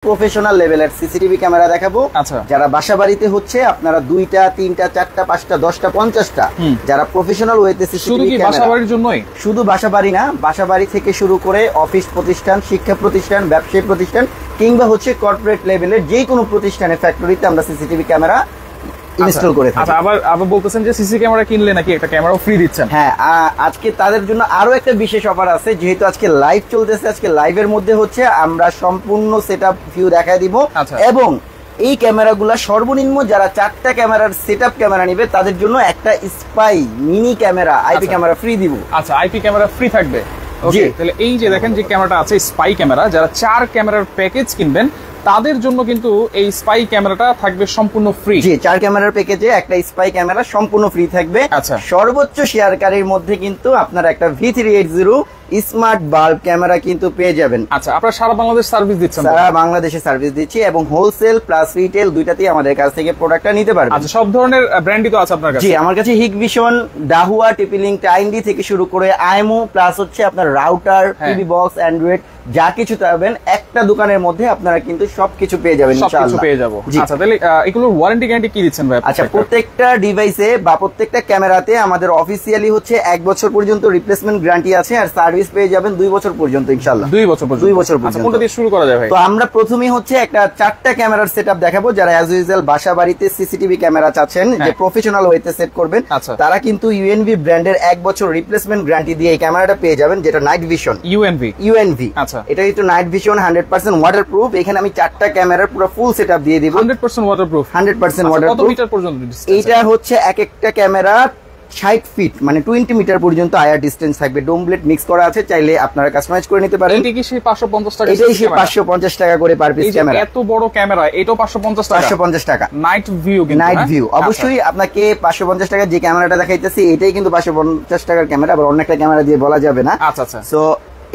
Professional লেভেলের CCTV camera দেখাবো। যারা বাসা বাড়িতে হচ্ছে আপনারা 2টা 3টা 4টা 5টা 10টা 50টা যারা প্রফেশনাল ওয়েতে সিসিটিভি ক্যামেরা বাসা বাড়ির জন্যই, শুধু বাসা বাড়ি না, বাসা বাড়ি থেকে শুরু করে অফিস প্রতিষ্ঠান, শিক্ষা প্রতিষ্ঠান, ব্যবসায়ী প্রতিষ্ঠান কিংবা হচ্ছে কর্পোরেট লেভেলের যে কোনো প্রতিষ্ঠানে ফ্যাক্টরিতে আমরা সিসিটিভি ক্যামেরা ইনস্টল করে থাকি। আচ্ছা, আবার বলতেছেন যে সিসি ক্যামেরা কিনলে নাকি একটা ক্যামেরাও ফ্রি দিচ্ছেন। হ্যাঁ, আজকে তাদের জন্য আরো একটা বিশেষ অফার আছে, যেহেতু আজকে লাইভ চলতেছে। আজকে লাইভের মধ্যে হচ্ছে আমরা সম্পূর্ণ সেটআপ ভিউ দেখায় দিব এবং এই ক্যামেরাগুলো সর্বনিম্ন যারা 4টা ক্যামেরার সেটআপ ক্যামেরা নেবে তাদের জন্য একটা spy mini camera IP camera free দিব। আচ্ছা, আইপি ক্যামেরা ফ্রি থাকবে। ওকে, তাহলে এই যে দেখেন যে ক্যামেরাটা আছে স্পাই ক্যামেরা, যারা 4 ক্যামেরার প্যাকেজ কিনবেন তাদের জন্য কিন্তু এই স্পাই ক্যামেরাটা থাকবে সম্পূর্ণ ফ্রি। জি, 4 ক্যামেরার প্যাকেজে একটা স্পাই ক্যামেরা সম্পূর্ণ ফ্রি থাকবে। আচ্ছা, সর্বোচ্চ শেয়ারকারীর মধ্যে কিন্তু আপনারা একটা V380 স্মার্ট বাল্ব ক্যামেরা কিন্তু পেয়ে যাবেন। আচ্ছা, আপনারা সারা বাংলাদেশ সার্ভিস দিচ্ছেন? সারা বাংলাদেশে সার্ভিস দিচ্ছি এবং হোলসেল প্লাস রিটেল দুইটাতেই আমাদের কাছ থেকে প্রোডাক্টটা নিতে পারবেন। আচ্ছা, সব ধরনের ব্র্যান্ডই তো আছে আপনার কাছে? জি, আমার কাছে হিগভিশন, ডাহুয়া, টিপিলিং, টাইন্ডি থেকে শুরু করে আইএমও প্লাস হচ্ছে আপনার রাউটার, টিভি বক্স, অ্যান্ড্রয়েড যা কিছু চাইবেন একটা দোকানের মধ্যে আপনারা কিন্তু সবকিছু পেয়ে যাবেন ইনশাআল্লাহ। সবকিছু পেয়ে যাব। আচ্ছা, তাহলে এগুলোর ওয়ারেন্টি গ্যারান্টি কি দিচ্ছেন ভাই? আচ্ছা, প্রত্যেকটা ডিভাইসে বা প্রত্যেকটা ক্যামেরাতে আমাদের অফিসিয়ালি হচ্ছে 1 বছর পর্যন্ত রিপ্লেসমেন্ট গ্যারান্টি আছে আর সার্ভিস পেয়ে যাবেন 2 বছর পর্যন্ত ইনশাআল্লাহ। 2 বছর পর্যন্ত? 2 বছর পর্যন্ত। আচ্ছা, কোনটা দিয়ে শুরু করা যায় ভাই? তো আমরা প্রথমেই হচ্ছে একটা 4টা ক্যামেরার সেটআপ দেখাবো। যারা অ্যাজ ইউজুয়াল বাসা বাড়িতে সিসিটিভি ক্যামেরা চাচ্ছেন যে প্রফেশনাল ওয়েতে সেট করবেন, তারা কিন্তু ইউএনভি ব্র্যান্ডের 1 বছর রিপ্লেসমেন্ট গ্যারান্টি দিয়ে এই ক্যামেরাটা পেয়ে যাবেন, যেটা নাইট ভিশন। ইউএনভি। আচ্ছা, এটা কিন্তু নাইট ভিশন 100% ওয়াটারপ্রুফ। এখানে আমি 4টা ক্যামেরার পুরো ফুল সেটআপ দিয়ে দিব। 100% ওয়াটারপ্রুফ? 100% ওয়াটারপ্রুফ। কত মিটার পর্যন্ত? এইটা হচ্ছে এক একটা ক্যামেরা 60 ফিট মানে 20 মিটার পর্যন্ত আয়ার ডিসটেন্স থাকবে। ডোম ব্লেড মিক্স করা আছে, চাইলে আপনারা কাস্টমাইজ করে নিতে পারেন। এটা কি সেই 550 টাকা? এটাই সেই 550 টাকা করে পার পিস ক্যামেরা। এত বড় ক্যামেরা এটাও 550 টাকা? 550 টাকা। নাইট ভিউ কিন্তু? নাইট ভিউ অবশ্যই। আপনাকে 550 টাকা যে ক্যামেরাটা দেখাইতেছি এটাই কিন্তু 550 টাকার ক্যামেরা, আবার অন্য একটা ক্যামেরা দিয়ে বলা যাবে না। আচ্ছা আচ্ছা। সো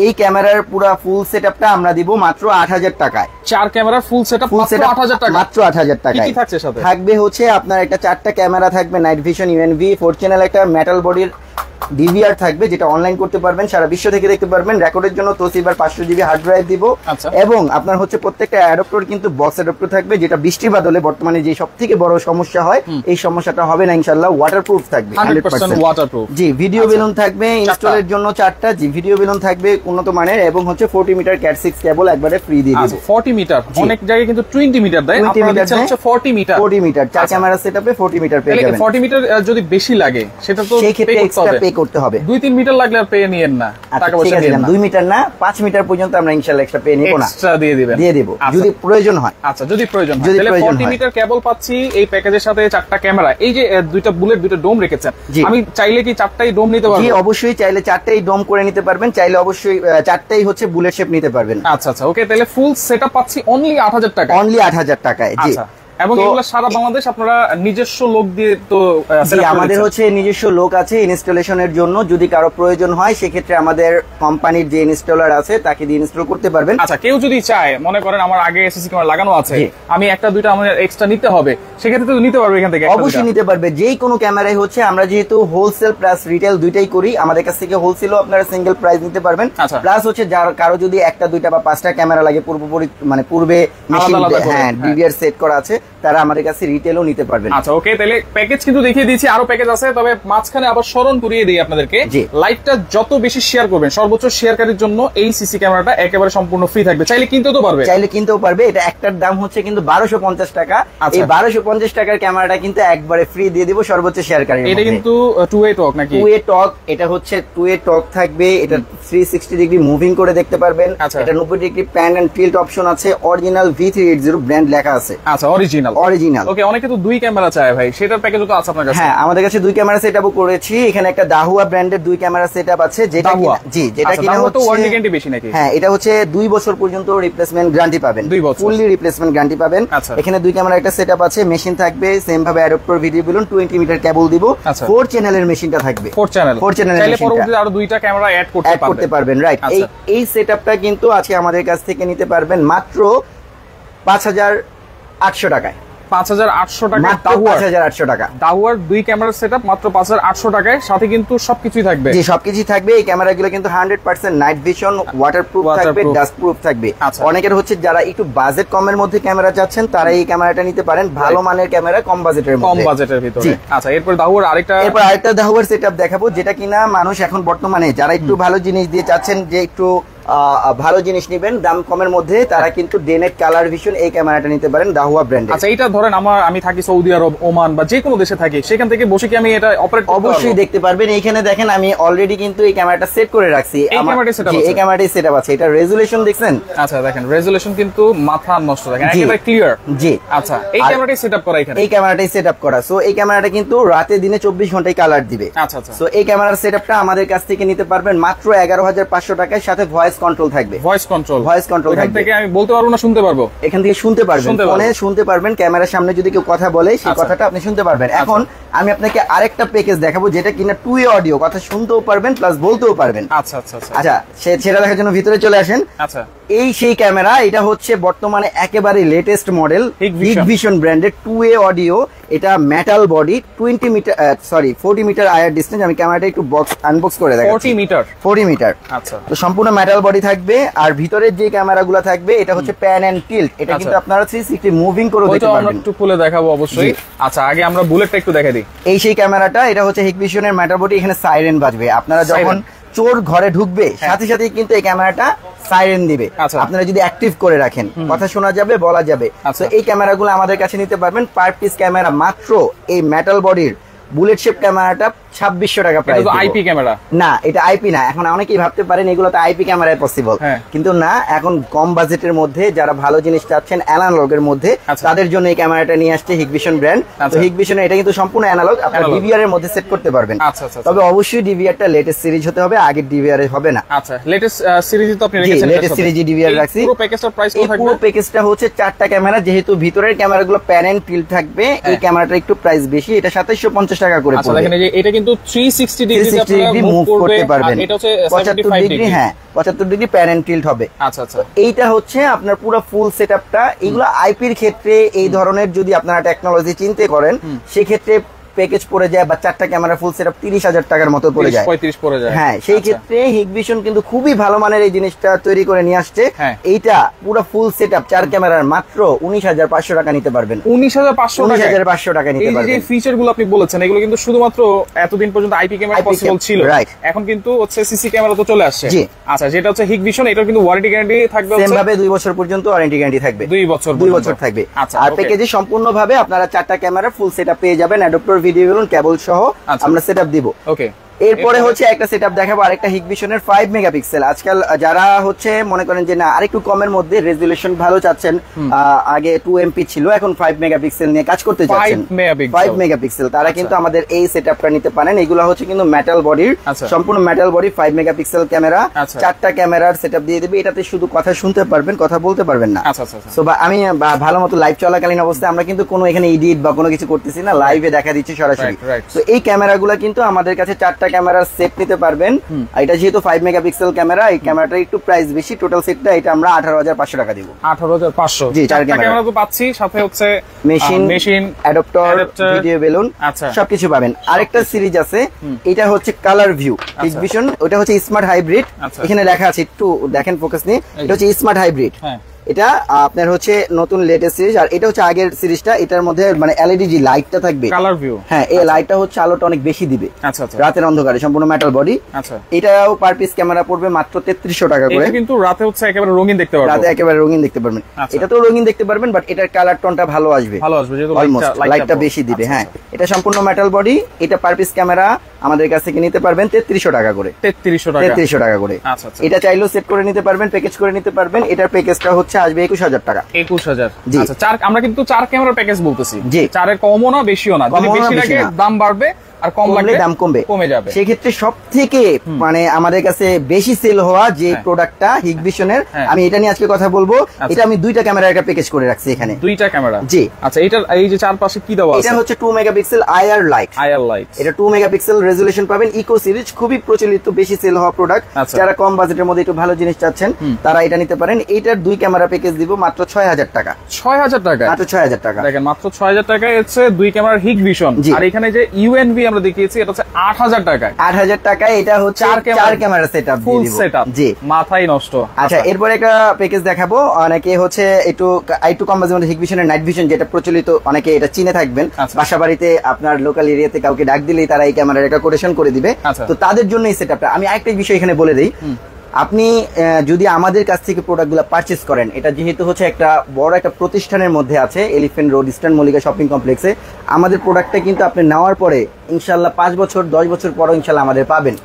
এই ক্যামেরার পুরো ফুল সেটআপটা আমরা দিব মাত্র 8000 টাকায়। 4 ক্যামেরার ফুল সেটআপ মাত্র 8000 টাকা? মাত্র 8000 টাকায়। কি থাকছে সাথে? থাকবে হচ্ছে আপনার একটা 4টা ক্যামেরা থাকবে, নাইট ভিশন, ইউএনভি, 4 চ্যানেল একটা মেটাল বডির ডিভিআর থাকবে, যেটা অনলাইন করতে পারবেন, সারা বিশ্ব থেকে দেখতে পারবেন। রেকর্ডের জন্য তোসিবার 500 জিবি হার্ড ড্রাইভ দিব। এবং আপনার হচ্ছে প্রত্যেকটা অ্যাডাপ্টর কিন্তু বক্স অ্যাডাপ্টর থাকবে, যেটা বৃষ্টি বাদলে বর্তমানে যে সবথেকে বড় সমস্যা হয় এই সমস্যাটা হবে না ইনশাআল্লাহ। ওয়াটারপ্রুফ থাকবে 100% ওয়াটারপ্রুফ। জি, ভিডিও বেলুন থাকবে ইনস্টলের জন্য 4টা। জি, ভিডিও বেলুন থাকবে উন্নত মানের এবং হচ্ছে 40 মিটার ক্যাট 6 কেবল একবারে ফ্রি দিয়ে দিব। 40 মিটার? অনেক জায়গায় কিন্তু 20 মিটার দেয়, আপনারা দিচ্ছেন হচ্ছে 40 মিটার। 40 মিটার 4 ক্যামেরা সেটআপে 40 মিটার পেয়ে যাবেন। 40 মিটার যদি বেশি লাগে সেটা তো সেই ক্ষেত্রে এক্সট্রা পে করতে হবে। 2-3 মিটার লাগলে আর পে নিয়েন না, টাকা পয়সা নিয়েন না। 2 মিটার না, 5 মিটার পর্যন্ত আমরা ইনশাআল্লাহ এক্সট্রা পে নিব না, এক্সট্রা দিয়ে দিবেন। দিয়ে দেব যদি প্রয়োজন হয়। আচ্ছা, যদি প্রয়োজন হয় তাহলে 40 মিটার কেবল পাচ্ছি এই প্যাকেজের সাথে 4টা ক্যামেরা। এই যে 2টা বুলেট 2টা ডোম রেখেছেন, আমি চাইলে কি 4টাই ডোম নিতে পারবো? জি, অবশ্যই চাইলে 4টাই ডোম করে নিতে পারবেন, চাইলে অবশ্যই 4টাই হচ্ছে বুলেট শেপ নিতে পারবেন। আচ্ছা আচ্ছা, ওকে। তাহলে ফুল সেটআপ পাচ্ছি অনলি 8000 টাকা? অনলি 8000 টাকায়। জি, এবং এগুলো সারা বাংলাদেশ আপনারা নিজস্ব লোক দিয়ে তো? আমাদের হচ্ছে নিজস্ব লোক আছে ইনস্টলেশনের জন্য। যদি কারো প্রয়োজন হয় সেক্ষেত্রে আমাদের কোম্পানির যে ইনস্টলার আছে তাকে দিয়ে ইনস্টল করতে পারবেন। আচ্ছা, কেউ যদি চায়, মনে করেন আমার আগে এসএসসি ক্যামেরা লাগানো আছে, আমি একটা দুইটা আমার এক্সট্রা নিতে হবে, সেক্ষেত্রে তো নিতে পারবে এখান থেকে? অবশ্যই নিতে পারবে। যেই কোনো ক্যামেরাই হচ্ছে, আমরা যেহেতু হোলসেল প্লাস রিটেল দুইটাই করি, আমাদের কাছ থেকে হোলসেলও আপনারা সিঙ্গেল প্রাইস নিতে পারবেন। প্লাস হচ্ছে যার কারো যদি একটা দুইটা বা 5টা ক্যামেরা লাগে, পূর্বে মেশিন ডিভিআর সেট করা আছে, তারা আমাদের কাছে রিটেলও নিতে পারবেন। আচ্ছা, ওকে। তাহলে প্যাকেজ কিন্তু দেখিয়ে দিয়েছি, আরো প্যাকেজ আছে, তবে মাঝখানে আবার স্মরণ করিয়ে দিই আপনাদেরকে, লাইভটা যত বেশি শেয়ার করবেন সর্বোচ্চ শেয়ারকারীর জন্য এই সিসি ক্যামেরাটা একেবারে সম্পূর্ণ ফ্রি থাকবে। চাইলে কিনতেও তো পারবে? চাইলে কিনতেও পারবে। এটা একটার দাম হচ্ছে কিন্তু 1250 টাকা। এই 1250 টাকার ক্যামেরাটা কিন্তু একবারে ফ্রি দিয়ে দিব সর্বোচ্চ শেয়ারকারী। এটা কিন্তু 2-way টক নাকি? 2-way টক। এটা হচ্ছে 2-way টক থাকবে। এটা 360 ডিগ্রি মুভিং করে দেখতে পারবেন। এটা 90 degree pan and tilt option আছে। অরিজিনাল V380 ব্র্যান্ড লেখা আছে। আচ্ছা, অরিজিনাল। ওকে, অনেকে তো 2 ক্যামেরা চায় ভাই, সেটার প্যাকেজও তো আছে আপনার কাছে? হ্যাঁ, আমাদের কাছে 2 ক্যামেরা সেটআপও করেছি। এখানে একটা দাহুয়া ব্র্যান্ডের 2 ক্যামেরা সেটআপ আছে, যেটা কিনা হচ্ছে ওয়ারেন্টি গ্যারান্টি বেশি নাকি? হ্যাঁ, এটা হচ্ছে 2 বছর পর্যন্ত রিপ্লেসমেন্ট গ্যারান্টি পাবেন। ফুললি রিপ্লেসমেন্ট গ্যারান্টি পাবেন। এখানে 2 ক্যামেরা একটা সেটআপ আছে, মেশিন থাকবে সেম ভাবে অ্যাডাপ্টর, ভিডিও বেলুন, 20 মিটার কেবল দিব। 4 চ্যানেলের মেশিনটা থাকবে। 4 চ্যানেল চাইলে পরবর্তীতে আরো 2টা ক্যামেরা অ্যাড করতে পারবেন। রাইট। এই সেটআপটা কিন্তু আজকে আমাদের কাছ থেকে নিতে পারবেন মাত্র 5800 টাকায়। 5800 টাকা, মাত্র 5800 টাকা। দাহুয়ার 2 ক্যামেরার সেটআপ মাত্র 5800 টাকায়, সাথে কিন্তু সবকিছুই থাকবে। জি, সবকিছুই থাকবে। এই ক্যামেরাগুলো কিন্তু 100% নাইট ভিশন, ওয়াটারপ্রুফ থাকবে, ডাস্ট প্রুফ থাকবে। অনেকের হচ্ছে যারা একটু বাজেট কমের মধ্যে ক্যামেরা চাচ্ছেন তারা এই ক্যামেরাটা নিতে পারেন, ভালো মানের ক্যামেরা কম বাজেটের মধ্যে, কম বাজেটের ভিতরে। আচ্ছা, এরপর দাহুয়ার আরেকটা দাহুয়ার সেটআপ দেখাবো, যেটা কিনা মানুষ এখন বর্তমানে যারা একটু ভালো জিনিস দিয়ে চাচ্ছেন যে একটু ভালো জিনিস নেবেন দাম কমের মধ্যে, তারা কিন্তু ডেনেট কালার ভিশন এই ক্যামেরাটা নিতে পারেন দাহুয়া ব্র্যান্ডের। আচ্ছা, এটা ধরেন আমি থাকি সৌদি আরব, ওমান বা যে কোনো দেশে থাকি, সেখান থেকে বসে কি আমি এটা অপারেট করতে পারবো? অবশ্যই দেখতে পারবেন। এইখানে দেখেন আমি অলরেডি কিন্তু এই ক্যামেরাটা সেট করে রাখছি। এই ক্যামেরাটাই সেটআপ আছে। এটা রেজুলেশন দেখছেন? আচ্ছা, দেখেন রেজুলেশন কিন্তু মাথা নষ্ট, দেখেন একেবারে ক্লিয়ার। জি, আচ্ছা, এই ক্যামেরাটাই সেটআপ করা এখানে। এই ক্যামেরাটাই সেটআপ করা। সো এই ক্যামেরাটা কিন্তু রাতে দিনে 24 ঘন্টায় কালার দিবে। আচ্ছা আচ্ছা। সো এই ক্যামেরার সেটআপটা আমাদের কাছ থেকে নিতে পারবেন মাত্র 11500 টাকায়, সাথে ভয়েস কন্ট্রোল থাকবে। ভয়েস কন্ট্রোল এখান থেকে আমি বলতে পারবো না শুনতে পারবো? এখান থেকে শুনতে পারবেন, ফোনে শুনতে পারবেন। ক্যামেরার সামনে যদি কেউ কথা বলে সেই কথাটা আপনি শুনতে পারবেন। এখন আমি আপনাকে আরেকটা প্যাকেজ দেখাবো, যেটা কিনা 2 ওয়ে অডিও, কথা শুনতেও পারবেন প্লাস বলতেও পারবেন। আচ্ছা আচ্ছা আচ্ছা, সেটা দেখার জন্য ভিতরে চলে আসেন। আচ্ছা, এই সেই ক্যামেরা, এটা হচ্ছে বর্তমানে একেবারে লেটেস্ট মডেল হিগভিশন ব্র্যান্ডের 2 ওয়ে অডিও। এটা মেটাল বডি, 40 মিটার আয়ার ডিসটেন্স। আমি ক্যামেরাটা একটু আনবক্স করে দেখাচ্ছি। 40 মিটার। আচ্ছা, তো সম্পূর্ণ মেটাল বডি থাকবে। আর ভিতরের যে ক্যামেরাগুলো থাকবে এটা হচ্ছে প্যান এন্ড টিল্ট। এটা কিন্তু আপনারা 360 মুভিং করে দেখতে পারবেন। একটু খুলে দেখাবো অবশ্যই। আচ্ছা, আগে আমরা বুলেটটা একটু দেখাই দিই। এই সেই ক্যামেরাটা, এটা হচ্ছে হিগভিশনের মেটাল বডি। এখানে সাইরেন বাজবে। আপনারা যখন চোর ঘরে ঢুকবে সাথে সাথে কিন্তু এই ক্যামেরাটা সাইরেন দিবে। আপনারা যদি অ্যাক্টিভ করে রাখেন কথা শোনা যাবে, বলা যাবে। তো এই ক্যামেরাগুলো আমাদের কাছে নিতে পারবেন। পার পিস ক্যামেরা মাত্র এই মেটাল বডির বুলেট শেপ ক্যামেরাটা 2600 টাকা প্রাইস। এটা আইপি ক্যামেরা না, এটা আইপি না। এখন অনেকেই ভাবতে পারেন এগুলো তো আইপি ক্যামেরায় পসিবল, কিন্তু না। এখন কম বাজেটের মধ্যে যারা ভালো জিনিস চাচ্ছেন অ্যানালগের মধ্যে, তাদের জন্য এই ক্যামেরাটা নিয়ে আসছে হিগভিশন ব্র্যান্ড। তো হিগভিশন এটা কিন্তু সম্পূর্ণ অ্যানালগ, আপনারা ডিভিআর এর মধ্যে সেট করতে পারবেন। তবে অবশ্যই ডিভিআরটা লেটেস্ট সিরিজ হতে হবে, আগের ডিভিআর হবে না। আচ্ছা, লেটেস্ট সিরিজ তো আপনি রেখেছেন? লেটেস্ট সিরিজ ডিভিআর রাখছি। পুরো প্যাকেজটার প্রাইস কত থাকবে? পুরো প্যাকেজটা হচ্ছে 4টা ক্যামেরা, যেহেতু ভিতরের ক্যামেরাগুলো প্যান এন্ড টিল্ট থাকবে, এই ক্যামেরাটা একটু প্রাইস বেশি। এটা 2750 টাকা করে পড়বে। দেখেন এটা কিন্তু 360 ডিগ্রি মুভ করতে পারবেন। এটা হচ্ছে 75 ডিগ্রি। হ্যাঁ, 75 ডিগ্রি প্যান এন্ড টিল্ট হবে। আচ্ছা আচ্ছা। এইটা হচ্ছে আপনার পুরো ফুল সেটআপটা। এগুলো আইপির ক্ষেত্রে এই ধরনের যদি আপনারা টেকনোলজি চিন্তা করেন, সেক্ষেত্রে প্যাকেজ পড়ে যায় বা 4টা ক্যামেরা ফুল সেটআপ 30,000 টাকার মতো পড়ে যায়, 35 পড়ে যায়। হ্যাঁ, সেই ক্ষেত্রে হিগভিশন কিন্তু খুবই ভালো মানের এই জিনিসটা তৈরি করে নিয়ে আসছে। এইটা পুরো ফুল সেটআপ 4 ক্যামেরার মাত্র 19,500 টাকা নিতে পারবেন। 19,500 টাকা নিতে পারবেন। এই যে ফিচারগুলো আপনি বলেছেন, এগুলো কিন্তু শুধুমাত্র এতদিন পর্যন্ত আইপি ক্যামেরা পসিবল ছিল। এখন কিন্তু হচ্ছে সিসি ক্যামেরা তো চলে আসছে। আচ্ছা, যেটা হচ্ছে হিগভিশন, এটা কিন্তু ওয়ারেন্টি গ্যারান্টি থাকবে সেম ভাবে 2 বছর পর্যন্ত ওয়ারেন্টি গ্যারান্টি থাকবে। 2 বছর থাকবে। আর প্যাকেজে সম্পূর্ণভাবে আপনারা 4টা ক্যামেরা ফুল সেটআপ পেয়ে যাবেন, অ্যাডাপ্টার, ভিডিও বেলুন, কেবল সহ আমরা সেটআপ দিব। ওকে, এরপরে হচ্ছে একটা সেটআপ দেখাবো, আরেকটা হিগভিশনের 5 মেগাপিক্সেল। আজকাল যারা হচ্ছে মনে করেন যে না আরেকটু কমের মধ্যে রেজুলেশন ভালো চাচ্ছেন, আগে 2 এমপি ছিল, এখন 5 মেগাপিক্সেল নিয়ে কাজ করতে চাচ্ছেন, 5 মেগাপিক্সেল, তারা কিন্তু আমাদের এই সেটআপটা নিতে পারেন। এগুলো হচ্ছে কিন্তু মেটাল বডির, সম্পূর্ণ মেটাল বডি, 5 মেগাপিক্সেল ক্যামেরা, 4টা ক্যামেরার সেটআপ দিয়ে দিবে। এটাতে শুধু কথা শুনতে পারবেন, কথা বলতে পারবেন না। সো আমি ভালো মতো লাইভ চলাকালীন অবস্থায় আমরা কিন্তু কোনো এখানে এডিট বা কোনো কিছু করতেছি না, লাইভে দেখা দিচ্ছি সরাসরি। তো এই ক্যামেরাগুলো কিন্তু আমাদের কাছে 4টা ক্যামেরার সেট নিতে পারবেন। এটা যেহেতু 5 মেগাপিক্সেল ক্যামেরা, এই ক্যামেরাটা একটু প্রাইস বেশি। টোটাল সেটটা এটা আমরা 18,500 টাকা দিব। 18,500। জি, 4 ক্যামেরা তো পাচ্ছি, সাথে হচ্ছে মেশিন, অ্যাডাপ্টার, ভিডিও বেলুন, সবকিছু পাবেন। আরেকটা সিরিজ আছে, এটা হচ্ছে কালার ভিউ হিগভিশন, ওটা হচ্ছে স্মার্ট হাইব্রিড। এখানে লেখা আছে, একটু দেখেন ফোকাস নিয়ে, এটা হচ্ছে স্মার্ট হাইব্রিড। এটা আপনার হচ্ছে নতুন লেটেস্ট সিরিজ। আর এটা হচ্ছে আগের সিরিজটা, এটার মধ্যে মানে এলইডি যে লাইটটা থাকবে, কালার ভিউ, হ্যাঁ, এই লাইটটা হচ্ছে আলোটা অনেক বেশি দিবে রাতের অন্ধকারে, সম্পূর্ণ মেটাল বডি। এটাও পার পিস ক্যামেরা পড়বে মাত্র 3300 টাকা করে। কিন্তু রাতে হচ্ছে একেবারে রঙিন দেখতে পারবেন, রাতে একেবারে রঙিন দেখতে পারবেন। এটা তো রঙিন দেখতে পারবেন, বাট এটার কালার টোনটা ভালো আসবে, যেহেতু লাইটটা বেশি দিবে। হ্যাঁ, এটা সম্পূর্ণ মেটাল বডি। এটা পার পিস ক্যামেরা আমাদের কাছ থেকে নিতে পারবেন 3300 টাকা করে। 3300 টাকা করে। এটা চাইলেও সেট করে নিতে পারবেন, প্যাকেজ করে নিতে পারবেন। এটার প্যাকেজটা হচ্ছে আসবে 21,000 টাকা। 21,000। আচ্ছা, আমরা কিন্তু 4 ক্যামেরার প্যাকেজ বলতেছি। 4-এর কমও না বেশিও না, যদি বেশি লাগে দাম বাড়বে, আর কম লাগলে দাম কমে যাবে। সেক্ষেত্রে সবথেকে মানে আমাদের কাছে বেশি সেল হওয়া যে প্রোডাক্টটা হিগভিশনের, আমি এটা নিয়ে আজকে কথা বলবো। এটা আমি দুইটা ক্যামেরার একটা প্যাকেজ করে রাখছি এখানে। দুইটা ক্যামেরা? জি। আচ্ছা, এটার এই যে চারপাশে কি দেওয়া আছে? এটা হচ্ছে 2 মেগাপিক্সেল আইআর লাইট। এটা 2 মেগাপিক্সেল রেজোলিউশন পাবেন। ইকো সিরিজ খুবই প্রচলিত, বেশি সেল হওয়া প্রোডাক্ট। যারা কম বাজেটের মধ্যে একটু ভালো জিনিস চাচ্ছেন তারা এটা নিতে পারেন। এটার দুই ক্যামেরা প্যাকেজ দিব মাত্র 6000 টাকা। 6000 টাকা? মাত্র 6000 টাকা। দেখেন মাত্র 6000 টাকায় হচ্ছে দুই ক্যামেরার হিগভিশন। আর এখানে যে ইউএনভি আমরা দেখিয়েছি এটা হচ্ছে 8000 টাকায়। 8000 টাকায় এটা হচ্ছে চার ক্যামেরা সেটআপ, ফুল সেটআপ। জি, মাথাই নষ্ট। আচ্ছা, এরপর একটা প্যাকেজ দেখাবো। অনেকে হচ্ছে একটু কম বাজেটের মধ্যে হিগভিশনের নাইট ভিশন যেটা প্রচলিত, অনেকে এটা চিনে থাকবেন। বাসা বাড়িতে আপনার লোকাল এরিয়াতে কাউকে ডাক দিলেই তারা এই ক্যামেরার একটা কোটেশন করে দিবে। তো তাদের জন্য এই সেটআপটা। আমি আরেকটা বিষয় এখানে বলে দেই, আপনি যদি আমাদের কাছ থেকে প্রোডাক্টগুলো পারচেজ করেন, এটা যেহেতু হচ্ছে একটা বড় একটা প্রতিষ্ঠানের মধ্যে আছে, elephant road eastern Mallika shopping কমপ্লেক্সে, আমাদের প্রোডাক্টটা কিন্তু আপনি নেওয়ার পরে ইনশাল্লাহ 5 বছর 10 বছর পরও ইনশাল্লাহ আমাদের পাবেন।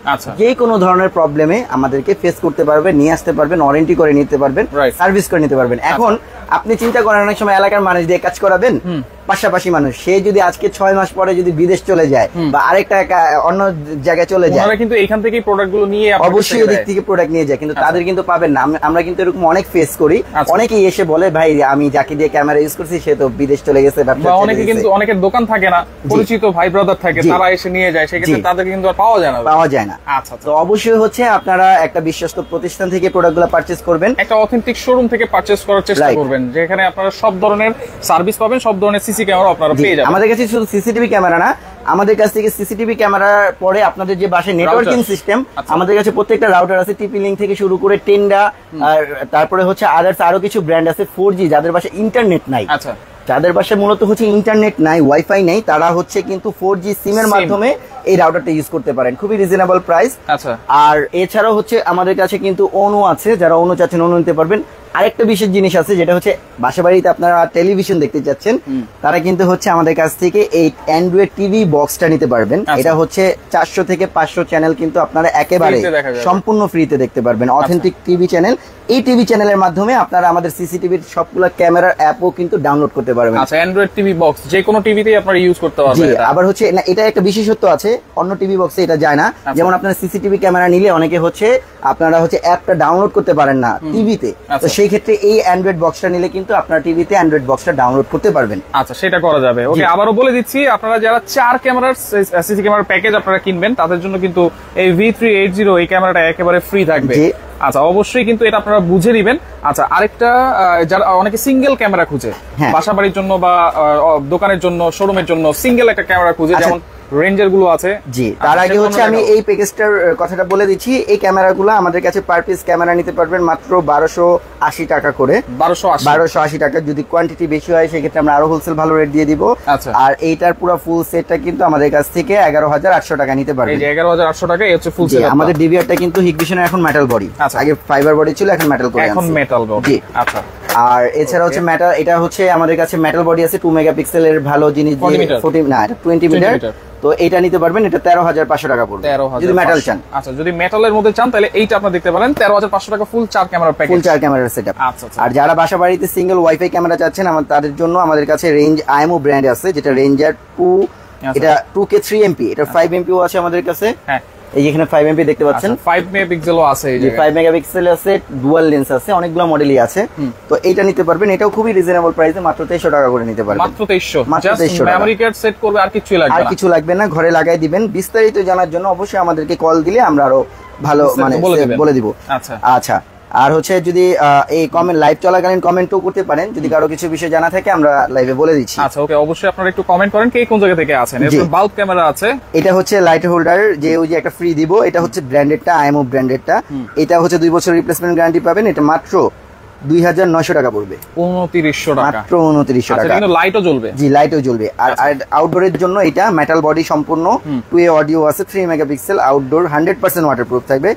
যে কোনো ধরনের প্রবলেমে আমাদেরকে ফেস করতে পারবেন, নিয়ে আসতে পারবেন, ওয়ারেন্টি করে নিতে পারবেন, সার্ভিস করে নিতে পারবেন। এখন আপনি চিন্তা করেন অনেক সময় এলাকার মানুষ দিয়ে কাজ করাবেন, পাশাপাশি মানুষ সে যদি আজকে 6 মাস পরে যদি বিদেশ চলে যায় বা আরেকটা অন্য জায়গায় চলে যায়, কিন্তু এখান থেকে প্রোডাক্টগুলো নিয়ে অবশ্যই ওদিক থেকে প্রোডাক্ট নিয়ে যায়, কিন্তু তাদের কিন্তু পাবেন না। আমরা কিন্তু এরকম অনেক ফেস করি। অনেকেই এসে বলে ভাই আমি যাকে দিয়ে ক্যামেরা ইউজ করছি সে তো বিদেশ চলে গেছে। অনেকে কিন্তু অনেকের দোকান থাকে না, পরিচিত ভাই ব্রাদার থাকে, তারা এসে নিয়ে যায়, সেক্ষেত্রে তাদের কিন্তু আর পাওয়া যায় না। আচ্ছা, তো অবশ্যই হচ্ছে আপনারা একটা বিশ্বস্ত প্রতিষ্ঠান থেকে প্রোডাক্টগুলো পারচেজ করবেন, একটা অথেন্টিক শোরুম থেকে পারচেজ করার চেষ্টা করবেন, যেখানে আপনারা সব ধরনের সার্ভিস পাবেন, সব ধরনের সিসি ক্যামেরা আপনারা পেয়ে যাবেন। আমাদের কাছে শুধু সিসিটিভি ক্যামেরা না, আমাদের কাছ থেকে সিসিটিভি ক্যামেরার পরে আপনাদের যে বাসায় নেটওয়ার্কিং সিস্টেম, আমাদের কাছে প্রত্যেকটা রাউটার আছে, টিপি লিংক থেকে শুরু করে টেন্ডা, আর তারপরে হচ্ছে আরো কিছু ব্র্যান্ড আছে 4G, যাদের বাসায় ইন্টারনেট নাই। আচ্ছা, যাদের বাসায় মূলত হচ্ছে ইন্টারনেট নাই, ওয়াইফাই নেই, তারা হচ্ছে কিন্তু 4G সিমের মাধ্যমে এই রাউটারটা ইউজ করতে পারেন, খুবই রিজনেবল প্রাইস। আচ্ছা, আর এছাড়াও হচ্ছে আমাদের কাছে কিন্তু অনু আছে, যারা অনু চাচ্ছেন অনু নিতে পারবেন। আরেকটা বিশেষ জিনিস আছে, যেটা হচ্ছে বাসা বাড়িতে আপনারা টেলিভিশন দেখতে যাচ্ছেন, তারা কিন্তু হচ্ছে আমাদের কাছ থেকে এই অ্যান্ড্রয়েড টিভি বক্সটা নিতে পারবেন। এটা হচ্ছে 400 থেকে 500 চ্যানেল কিন্তু আপনারা একেবারে সম্পূর্ণ ফ্রিতে দেখতে পারবেন, অথেন্টিক টিভি চ্যানেল। এই টিভি চ্যানেলের মাধ্যমে আপনারা আমাদের সিসিটিভির সবগুলো ক্যামেরার অ্যাপও কিন্তু ডাউনলোড করতে পারবেন। আচ্ছা, অ্যান্ড্রয়েড টিভি বক্স যে কোনো টিভিতেই আপনারা ইউজ করতে পারবেন। আবার হচ্ছে না, এটা একটা বিশেষত্ব আছে, অন্য টিভি বক্সে এটা যায় না। যেমন আপনারা সিসিটিভি ক্যামেরা নিলে অনেকে হচ্ছে আপনারা হচ্ছে অ্যাপটা ডাউনলোড করতে পারেন না টিভিতে, তো সেই ক্ষেত্রে এই অ্যান্ড্রয়েড বক্সটা নিলে কিন্তু আপনারা টিভিতে অ্যান্ড্রয়েড বক্সটা ডাউনলোড করতে পারবেন। আচ্ছা, সেটা করা যাবে। ওকে, আবারও বলে দিচ্ছি, আপনারা যারা 4 ক্যামেরার সিসি ক্যামেরার প্যাকেজ আপনারা কিনবেন, তাদের জন্য কিন্তু এই V380 এই ক্যামেরাটা একেবারে ফ্রি থাকবে। আচ্ছা, অবশ্যই কিন্তু এটা আপনারা বুঝে নেবেন। আচ্ছা, আরেকটা, যারা অনেকে সিঙ্গেল ক্যামেরা খুঁজে বাসা বাড়ির জন্য বা দোকানের জন্য, শোরুমের জন্য সিঙ্গেল একটা ক্যামেরা খুঁজে, যেমন রেঞ্জার গুলো আছে। জি, তার আগে হচ্ছে আমি এই প্যাকেজটার কথাটা বলে দিচ্ছি। এই ক্যামেরাগুলো আমাদের কাছে পার পিস ক্যামেরা নিতে পারবেন মাত্র 1280 টাকা করে। 1280 টাকা। যদি কোয়ান্টিটি বেশি হয় সেক্ষেত্রে আমরা আরো হোলসেল ভালো রেট দিয়ে দিব। আর এইটার পুরো ফুল সেটটা কিন্তু আমাদের কাছ থেকে 11800 টাকা নিতে পারবেন। এই যে 11800 টাকা, এই হচ্ছে ফুল সেট। আমাদের ডিভিআরটা কিন্তু হিগভিশনের এখন মেটাল বডি, আগে ফাইবার বডি ছিল, এখন মেটাল করে, এখন মেটাল বডি। আচ্ছা, আর এছাড়া হচ্ছে মেটাল, এটা হচ্ছে আমাদের কাছে মেটাল বডি আছে 2 মেগাপিক্সেলের ভালো জিনিস, 40 না, এটা 20 মিটার। তো এটা নিতে পারবেন, এটা 13500 টাকা পড়বে যদি মেটাল চান। আচ্ছা, যদি মেটালের মধ্যে চান তাহলে এইটা আপনারা দেখতে পারেন, 13500 টাকা ফুল 4 ক্যামেরার প্যাকেজ, ফুল 4 ক্যামেরার সেটআপ। আচ্ছা, আর যারা বাসা বাড়িতে সিঙ্গেল ওয়াইফাই ক্যামেরা চাচ্ছেন, তাদের জন্য আমাদের কাছে রেঞ্জ আইএমও ব্র্যান্ড আছে, যেটা রেঞ্জার 2, এটা 2K 3MP, এটা 5MP আছে আমাদের কাছে। হ্যাঁ, এই এখানে 5MP দেখতে পাচ্ছেন, 5 মেগাপিক্সেলও আছে, এই যে 5 মেগাপিক্সেল আছে, ডুয়াল লেন্স আছে, অনেকগুলো মডেলই আছে। তো এটা নিতে পারবেন, এটাও খুবই রিজনেবল প্রাইসে মাত্র 2300 টাকা করে নিতে পারবেন। মাত্র 2300 মেমরি কার্ড সেট করবে, আর কিছু লাগবে না, আর কিছু লাগবে না, ঘরে লাগাই দিবেন। বিস্তারিত জানার জন্য অবশ্যই আমাদেরকে কল দিলে আমরা আরো ভালো মানে বলে দিব। আচ্ছা, আচ্ছা, আর হচ্ছে যদি এই কমেন্ট লাইভ চলাকালীন কমেন্টও করতে পারেন, যদি কারো কিছু বিষয় জানা থাকে আমরা লাইভে বলে দিচ্ছি। আচ্ছা, ওকে, অবশ্যই আপনারা একটু কমেন্ট করেন কে কোন জায়গা থেকে আছেন। এরপর বাল্ব ক্যামেরা আছে, এটা হচ্ছে লাইট হোল্ডার, যে ওই যে একটা ফ্রি দিব, এটা হচ্ছে ব্র্যান্ডেডটা, আইএমও ব্র্যান্ডেডটা। এটা হচ্ছে 2 বছর রিপ্লেসমেন্ট গ্যারান্টি পাবেন। এটা মাত্র 2900 টাকা পড়বে। 2900 টাকা, মাত্র 2900 টাকা। কিন্তু লাইটও জ্বলবে? জি, লাইটও জ্বলবে। আর আউটডোরের জন্য এটা মেটাল বডি সম্পূর্ণ, 2A অডিও আছে, 3 মেগাপিক্সেল, আউটডোর 100% ওয়াটারপ্রুফ থাকবে।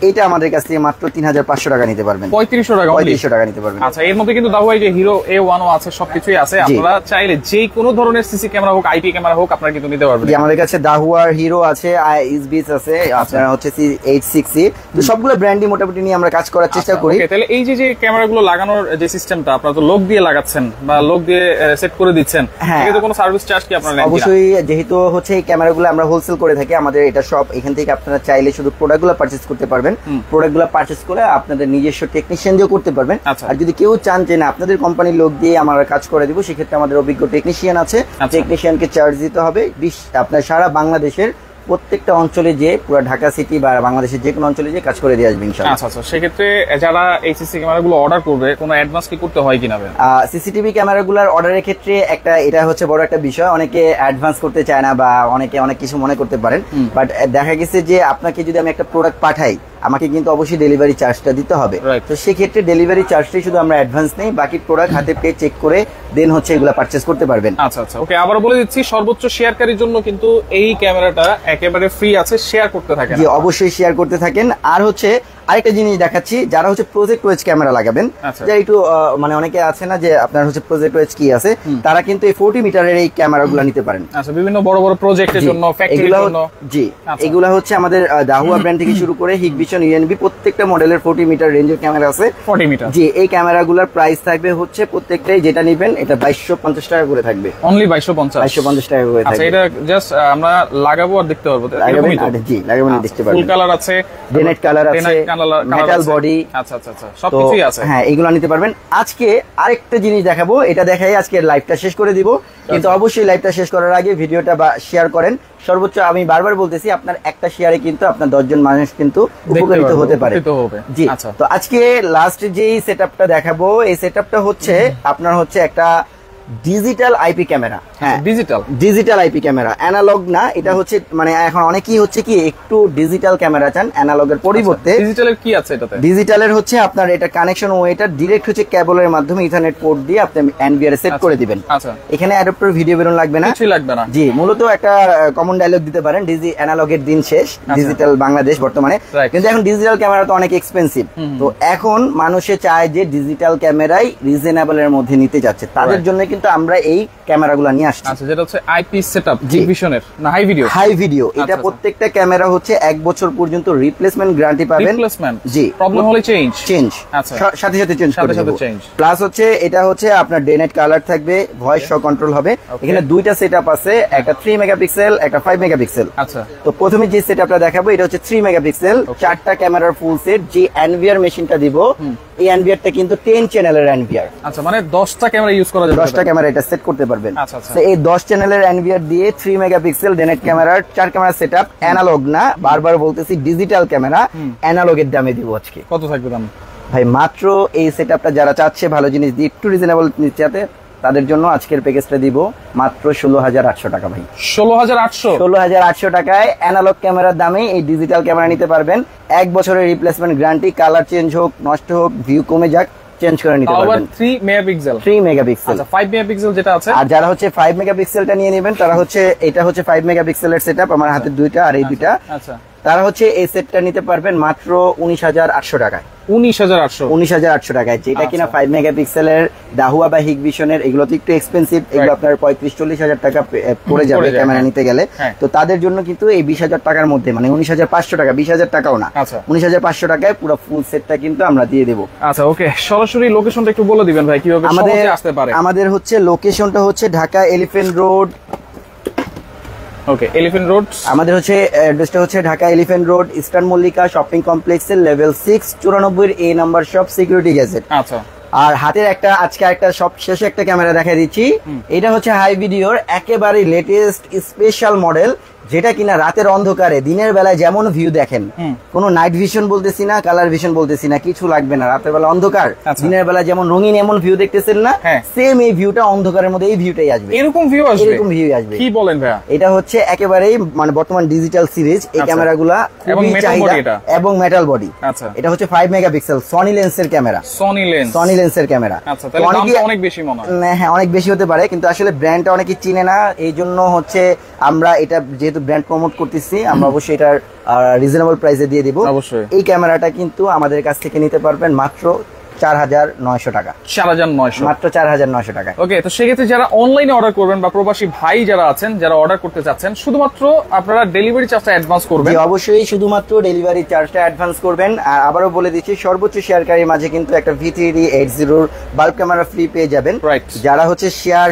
এটা আমাদের কাছ থেকে মাত্র 3500 টাকা নিতে পারবেন। 3500 টাকা, 3500 টাকা নিতে পারবেন। আচ্ছা, এর মধ্যে কিন্তু দাওয়াই যে হিরো A1 আছে, সবকিছুই আছে। আপনারা চাইলে যে কোনো ধরনের সিসি ক্যামেরা হোক, আইপি ক্যামেরা হোক, আপনারা কিন্তু নিতে পারবেন। আমাদের কাছে দাহুয়ার হিরো আছে, ইসবিস আছে, আপনারা হচ্ছে C860, তো সবগুলো ব্র্যান্ডই মোটামুটি নিয়ে আমরা কাজ করার চেষ্টা করি। তাহলে এই যে ক্যামেরাগুলো ক্যামেরাগুলো লাগানোর যে সিস্টেমটা, আপনারা তো লোক দিয়ে লাগাচ্ছেন বা লোক দিয়ে সেট করে দিচ্ছেন, এতে কোনো সার্ভিস চার্জ কি আপনারা নেন? অবশ্যই, যেহেতু হচ্ছে এই ক্যামেরাগুলো আমরা হোলসেল করে থাকি, আমাদের এটা শপ, এখান থেকে আপনারা চাইলে শুধু প্রোডাক্টগুলো পারচেজ করতে পারবেন। প্রোডাক্টগুলো পারচেজ করে আপনাদের নিজস্ব টেকনিশিয়ান দিয়েও করতে পারবেন। আর যদি কেউ চান যে না আপনাদের কোম্পানির লোক দিয়ে আমরা কাজ করে দিব, সেক্ষেত্রে আমাদের অভিজ্ঞ টেকনিশিয়ান আছে, টেকনিশিয়ানকে চার্জ দিতে হবে। আপনার সারা বাংলাদেশের প্রত্যেকটা অঞ্চলে যে পুরো ঢাকা সিটি বা বাংলাদেশের যে কোনো অঞ্চলে যে কাজ করে দিয়ে আসবে ইনশাআল্লাহ। আচ্ছা আচ্ছা, সেক্ষেত্রে যারা এই সিসি ক্যামেরাগুলো অর্ডার করবে কোনো অ্যাডভান্স কি করতে হয় কিনা? সিসিটিভি ক্যামেরাগুলোর অর্ডারের ক্ষেত্রে এটা হচ্ছে বড় একটা বিষয়, অনেকে অ্যাডভান্স করতে চায় না বা অনেকে অনেক কিছু মনে করতে পারেন, বাট দেখা গেছে যে আপনাকে যদি আমি একটা প্রোডাক্ট পাঠাই, আমাকে কিন্তু অবশ্যই ডেলিভারি চার্জটা দিতে হবে। তো সেক্ষেত্রে ডেলিভারি চার্জটাই শুধু আমরা অ্যাডভান্স নেই, বাকি প্রোডাক্ট হাতে পেয়ে চেক করে দেন হচ্ছে এগুলো পারচেজ করতে পারবেন। আচ্ছা আচ্ছা, ওকে। আবার বলে দিচ্ছি, সর্বোচ্চ শেয়ারকারীর জন্য কিন্তু এই ক্যামেরাটা একেবারে ফ্রি আছে, শেয়ার করতে থাকেন। জি অবশ্যই শেয়ার করতে থাকেন। আর হচ্ছে আরেকটা জিনিস দেখাচ্ছি, যারা হচ্ছে প্রজেক্ট ওয়েজ ক্যামেরা লাগাবেন, যে একটু মানে অনেকে আছে না যে আপনার হচ্ছে প্রজেক্ট ওয়েজ কি আছে, তারা কিন্তু এই 40 মিটারের এই ক্যামেরাগুলো নিতে পারেন। আচ্ছা, বিভিন্ন বড় বড় প্রজেক্টের জন্য, ফ্যাক্টরির জন্য। জি, এগুলা হচ্ছে আমাদের দাহুয়া ব্র্যান্ড থেকে শুরু করে হিগভিশন, ইউএনবি প্রত্যেকটা মডেলের 40 মিটার রেঞ্জের ক্যামেরা আছে। 40 মিটার, জি। এই ক্যামেরাগুলোর প্রাইস থাকবে হচ্ছে প্রত্যেকটাই যেটা নেবেন এটা 2250 টাকা করে থাকবে। অনলি 2250 টাকা করে থাকবে। আচ্ছা, এটা জাস্ট আমরা লাগাবো আর দেখতে পারবো। জি, লাগাবেন দেখতে পারবেন। ফুল কালার আছে, ডেনেট কালার আছে, মেটাল বডি। আচ্ছা আচ্ছা আচ্ছা, সবকিছুই আছে। হ্যাঁ, এগুলো নিতে পারবেন। আজকে আরেকটা জিনিস দেখাবো, এটা দেখাই আজকে লাইভটা শেষ করে দিব, কিন্তু অবশ্যই লাইভটা শেষ করার আগে ভিডিওটা শেয়ার করেন। সর্বোচ্চ আমি বারবার বলতেছি, আপনার একটা শেয়ারে কিন্তু আপনার 10 জন মানুষ কিন্তু উপকৃত হতে পারে। জি। তো আজকে লাস্ট যেই সেটআপটা দেখাবো, এই সেটআপটা হচ্ছে আপনার হচ্ছে একটা ডিজিটাল আইপি ক্যামেরা। হ্যাঁ, ডিজিটাল আইপি ক্যামেরা, অ্যানালগ না। এটা হচ্ছে মানে এখন অনেকেই হচ্ছে কি একটু ডিজিটাল ক্যামেরা চান অ্যানালগের পরিবর্তে। ডিজিটালের কি আছে এটাতে? ডিজিটালের হচ্ছে আপনার এটা কানেকশন ওয়েটার ডিরেক্ট হচ্ছে কেবলের মাধ্যমে ইথারনেট পোর্ট দিয়ে আপনি এনভিআর সেট করে দিবেন। আচ্ছা, এখানে অ্যাডাপ্টার ভিডিও বেরোন লাগবে না, কিছুই লাগবে না। জি, মূলত একটা কমন ডায়লগ দিতে পারেন, অ্যানালগের দিন শেষ, ডিজিটাল বাংলাদেশ বর্তমানে। কিন্তু এখন ডিজিটাল ক্যামেরা তো অনেক এক্সপেন্সিভ, তো এখন মানুষে চায় যে ডিজিটাল ক্যামেরাই রিজনেবল এর মধ্যে নিতে যাচ্ছে, তাদের জন্য কিন্তু আমরা এই ক্যামেরাগুলো নিয়ে আসছি। আচ্ছা, যেটা হচ্ছে আইপি সেটআপ, হিগভিশনের না হাই ভিডিও। এটা প্রত্যেকটা ক্যামেরা হচ্ছে 1 বছর পর্যন্ত রিপ্লেসমেন্ট গ্যারান্টি পাবেন। জি, প্রবলেম হলে চেঞ্জ। আচ্ছা, সাথে সাথে চেঞ্জ করে দেব। প্লাস হচ্ছে এটা হচ্ছে আপনার ডেনেট কালার থাকবে, ভয়েস সহ কন্ট্রোল হবে। এখানে দুইটা সেটআপ আছে, একটা 3 মেগাপিক্সেল, একটা 5 মেগাপিক্সেল। আচ্ছা, তো প্রথমে যে সেটআপটা দেখাবো এটা হচ্ছে 3 মেগাপিক্সেল, 4টা ক্যামেরার ফুল সেট। যে এনভিআর মেশিনটা দিব, এই এনভিআরটা কিন্তু 10 চ্যানেলের এনভিআর। আচ্ছা, মানে 10টা ক্যামেরা ইউজ করা যাবে, 10টা ক্যামেরা এটা সেট করতে পারবেন। আচ্ছা আচ্ছা, এই 10 চ্যানেলের এনভিআর দিয়ে 3 মেগাপিক্সেল ডেনেট ক্যামেরার 4 ক্যামেরা সেটআপ, অ্যানালগ না, বারবার বলতেছি ডিজিটাল ক্যামেরা, অ্যানালগের দামে দিব আজকে। কত থাকবে দাম ভাই? মাত্র এই সেটআপটা যারা চাচ্ছে ভালো জিনিস দিয়ে একটু রিজনেবল নিতে, তাদের জন্য আজকের প্যাকেজটা দিব মাত্র 16,800 টাকা। ভাই 16,800 টাকায় অ্যানালগ ক্যামেরার দামে এই ডিজিটাল ক্যামেরা নিতে পারবেন। 1 বছরের রিপ্লেসমেন্ট গ্যারান্টি, কালার চেঞ্জ হোক, নষ্ট হোক, ভিউ কমে যাক, চেঞ্জ করে নিতে পারবেন। 3 মেগাপিক্সেল। আচ্ছা, 5 মেগাপিক্সেল যেটা আছে। আর যারা হচ্ছে 5 মেগাপিক্সেলটা নিয়ে নেবেন, তারা হচ্ছে এটা হচ্ছে 5 মেগাপিক্সেলের সেটআপ, আমার হাতে দুইটা আর এই দুইটা। আচ্ছা, তারা হচ্ছে এই সেটটা নিতে পারবেন মাত্র 19,800 টাকায়। 19,800 টাকায়, যেটা কিনা 5 মেগাপিক্সেলের দাহুয়া বা হিগভিশনের, এগুলো তো একটু এক্সপেন্সিভ, এগুলো আপনার 35-40 টাকা পড়ে যাবে ক্যামেরা নিতে গেলে। তো তাদের জন্য কিন্তু এই 20,000 টাকার মধ্যে, মানে 19,500 টাকা, 20,000 টাকাও না, 19,500 টাকায় পুরো ফুল সেটটা কিন্তু আমরা দিয়ে দেবো। আচ্ছা, ওকে। সরাসরি লোকেশনটা একটু বলে দিবেন ভাই, কিভাবে সহজে আসতে পারে? আমাদের হচ্ছে লোকেশনটা হচ্ছে Dhaka elephant road. Okay, elephant road. আমাদের হচ্ছে অ্যাড্রেসটা হচ্ছে Dhaka elephant road, eastern Mallika shopping কমপ্লেক্সের level 6, 94 A number shop, security gadget. আচ্ছা, আর হাতের আজকে একটা সব শেষে একটা ক্যামেরা দেখাই দিচ্ছি। এটা হচ্ছে হাই ভিডিওর একেবারে লেটেস্ট স্পেশাল মডেল, যেটা কিনা রাতের অন্ধকারে দিনের বেলায় যেমন ভিউ দেখেন, কোনো নাইট ভিশন বলতেছি না, কালার ভিশন বলতেছি না, কিছু লাগবে না। রাতের বেলা অন্ধকার, দিনের বেলা যেমন রঙিন এমন ভিউ দেখতেছেন না, সেম এই ভিউটা অন্ধকারের মধ্যে এই ভিউটাই আসবে, এরকম ভিউ আসবে। কি বলেন ভাইয়া? এটা হচ্ছে একেবারেই মানে বর্তমান ডিজিটাল সিরিজ, এই ক্যামেরাগুলা খুবই চাহিদা এবং মেটাল বডি। আচ্ছা, এটা হচ্ছে 5 মেগাপিক্সেল সনি লেন্সের ক্যামেরা। সনি লেন্সের ক্যামেরা। আচ্ছা, তাহলে দামটা অনেক বেশি মনে হয়। হ্যাঁ, অনেক বেশি হতে পারে, কিন্তু আসলে ব্র্যান্ডটা অনেকে চিনে না, এই জন্য হচ্ছে আমরা এটা যেহেতু ব্র্যান্ড প্রমোট করতেছি, আমরা অবশ্যই এটার রিজনেবল প্রাইসে দিয়ে দিব। অবশ্যই। এই ক্যামেরাটা কিন্তু আমাদের কাছ থেকে নিতে পারবেন মাত্র 4,900 টাকা। 4,900 মাত্র 4,900 টাকা। ওকে, তো সেক্ষেত্রে যারা অনলাইনে অর্ডার করবেন বা প্রবাসী ভাই যারা আছেন যারা অর্ডার করতে চাচ্ছেন, শুধুমাত্র আপনারা ডেলিভারি চার্জটা অ্যাডভান্স করবেন। জি অবশ্যই শুধুমাত্র ডেলিভারি চার্জটা অ্যাডভান্স করবেন। আর আবারও বলে দিচ্ছি, সর্বোচ্চ শেয়ারকারীর মাঝে কিন্তু একটা V3D80 বাল্ব ক্যামেরা ফ্রি পেয়ে যাবেন। যারা হচ্ছে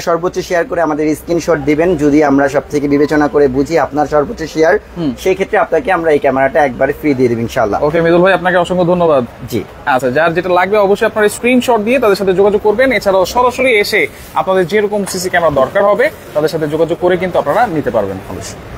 সর্বোচ্চ শেয়ার করে আমাদের স্ক্রিনশট দিবেন, যদি আমরা সব থেকে বিবেচনা করে বুঝি আপনার সর্বোচ্চ শেয়ার, সেই ক্ষেত্রে আপনাকে আমরা এই ক্যামেরাটা একবারে ফ্রি দিয়ে দেব ইনশাআল্লাহ। ওকে মৃদুল ভাই, আপনাকে অসংখ্য ধন্যবাদ। জি আচ্ছা, যার যেটা লাগবে অবশ্যই আপনারা স্ক্রিনশট দিয়ে তাদের সাথে যোগাযোগ করবেন। এছাড়াও সরাসরি এসে আপনাদের যেরকম সিসি ক্যামেরা দরকার হবে তাদের সাথে যোগাযোগ করে কিন্তু আপনারা নিতে পারবেন অবশ্যই।